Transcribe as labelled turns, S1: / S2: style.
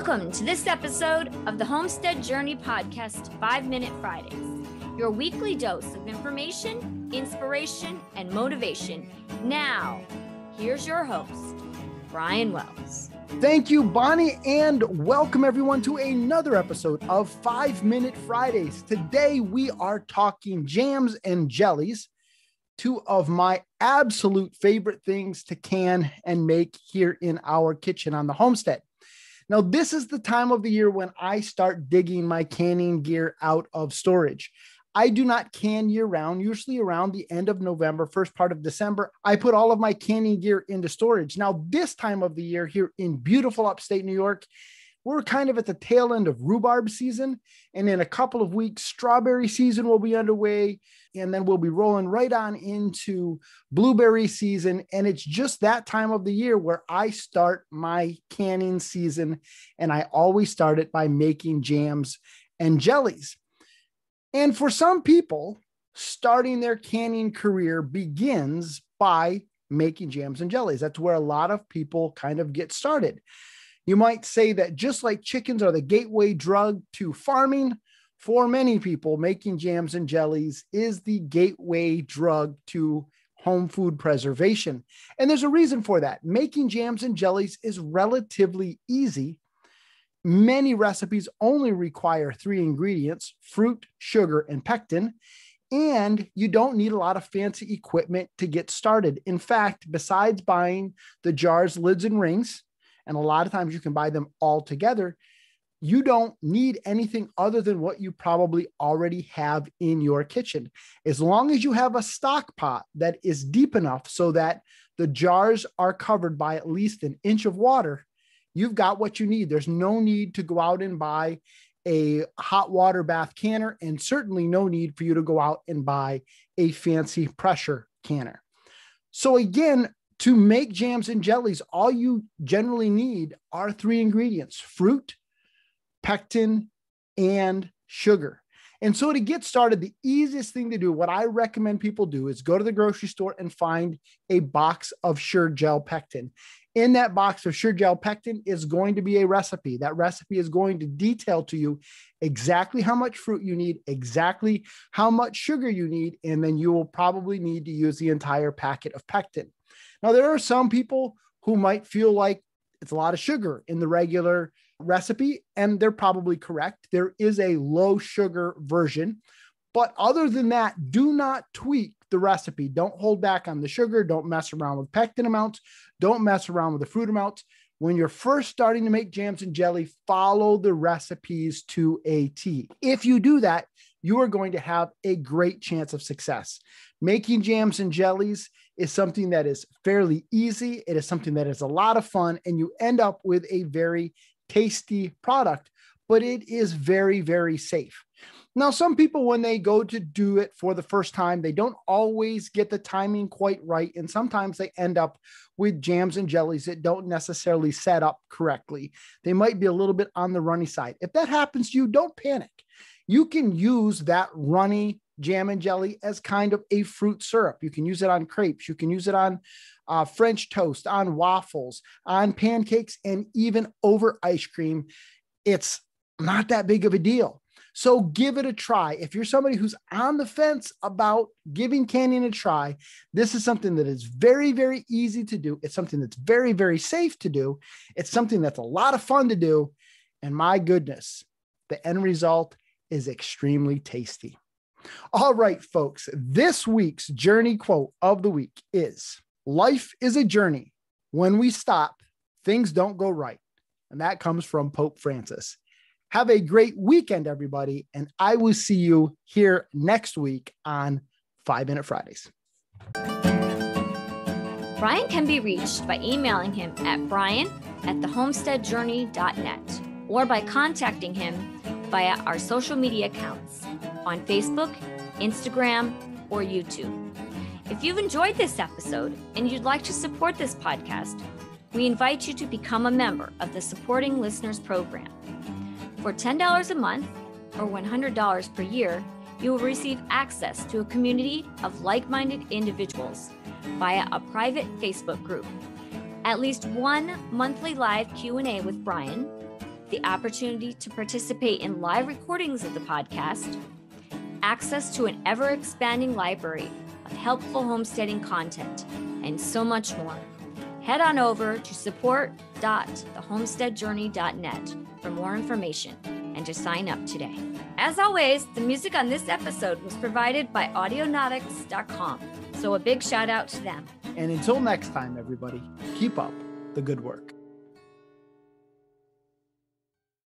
S1: Welcome to this episode of the Homestead Journey Podcast, 5-Minute Fridays, your weekly dose of information, inspiration, and motivation. Now, here's your host, Brian Wells.
S2: Thank you, Bonnie, and welcome everyone to another episode of 5-Minute Fridays. Today, we are talking jams and jellies, two of my absolute favorite things to can and make here in our kitchen on the homestead. Now, this is the time of the year when I start digging my canning gear out of storage. I do not can year round, usually around the end of November, first part of December. I put all of my canning gear into storage. Now, this time of the year here in beautiful upstate New York, we're kind of at the tail end of rhubarb season. And in a couple of weeks, strawberry season will be underway. And then we'll be rolling right on into blueberry season. And it's just that time of the year where I start my canning season. And I always start it by making jams and jellies. And for some people, starting their canning career begins by making jams and jellies. That's where a lot of people kind of get started. You might say that just like chickens are the gateway drug to farming, for many people, making jams and jellies is the gateway drug to home food preservation. And there's a reason for that. Making jams and jellies is relatively easy. Many recipes only require 3 ingredients: fruit, sugar, and pectin. And you don't need a lot of fancy equipment to get started. In fact, besides buying the jars, lids, and rings, and a lot of times you can buy them all together, you don't need anything other than what you probably already have in your kitchen. As long as you have a stock pot that is deep enough so that the jars are covered by at least an inch of water, you've got what you need. There's no need to go out and buy a hot water bath canner, and certainly no need for you to go out and buy a fancy pressure canner. So again, to make jams and jellies, all you generally need are 3 ingredients: fruit, pectin, and sugar. And so to get started, the easiest thing to do, what I recommend people do, is go to the grocery store and find a box of Sure Jell pectin. In that box of Sure Jell pectin is going to be a recipe. That recipe is going to detail to you exactly how much fruit you need, exactly how much sugar you need, and then you will probably need to use the entire packet of pectin. Now, there are some people who might feel like it's a lot of sugar in the regular recipe, and they're probably correct. There is a low sugar version, but other than that, do not tweak the recipe. Don't hold back on the sugar. Don't mess around with pectin amounts. Don't mess around with the fruit amounts. When you're first starting to make jams and jelly, follow the recipes to a T. If you do that, you are going to have a great chance of success. Making jams and jellies is something that is fairly easy. It is something that is a lot of fun, and you end up with a very tasty product, but it is very, very safe. Now, some people, when they go to do it for the first time, they don't always get the timing quite right. And sometimes they end up with jams and jellies that don't necessarily set up correctly. They might be a little bit on the runny side. If that happens to you, don't panic. You can use that runny jam and jelly as kind of a fruit syrup. You can use it on crepes. You can use it on French toast, on waffles, on pancakes, and even over ice cream. It's not that big of a deal. So give it a try. If you're somebody who's on the fence about giving canning a try, this is something that is very, very easy to do. It's something that's very, very safe to do. It's something that's a lot of fun to do. And my goodness, the end result is extremely tasty. All right, folks, this week's journey quote of the week is: life is a journey. When we stop, things don't go right. And that comes from Pope Francis. Have a great weekend, everybody, and I will see you here next week on 5-Minute Fridays.
S1: Brian can be reached by emailing him at brian@thehomesteadjourney.net or by contacting him via our social media accounts on Facebook, Instagram, or YouTube. If you've enjoyed this episode and you'd like to support this podcast, we invite you to become a member of the Supporting Listeners Program. For $10 a month or $100 per year, you will receive access to a community of like-minded individuals via a private Facebook group, at least one monthly live Q&A with Brian, the opportunity to participate in live recordings of the podcast, access to an ever-expanding library of helpful homesteading content, and so much more. Head on over to support.thehomesteadjourney.net for more information and to sign up today. As always, the music on this episode was provided by audionautics.com, so a big shout out to them.
S2: And until next time, everybody, keep up the good work.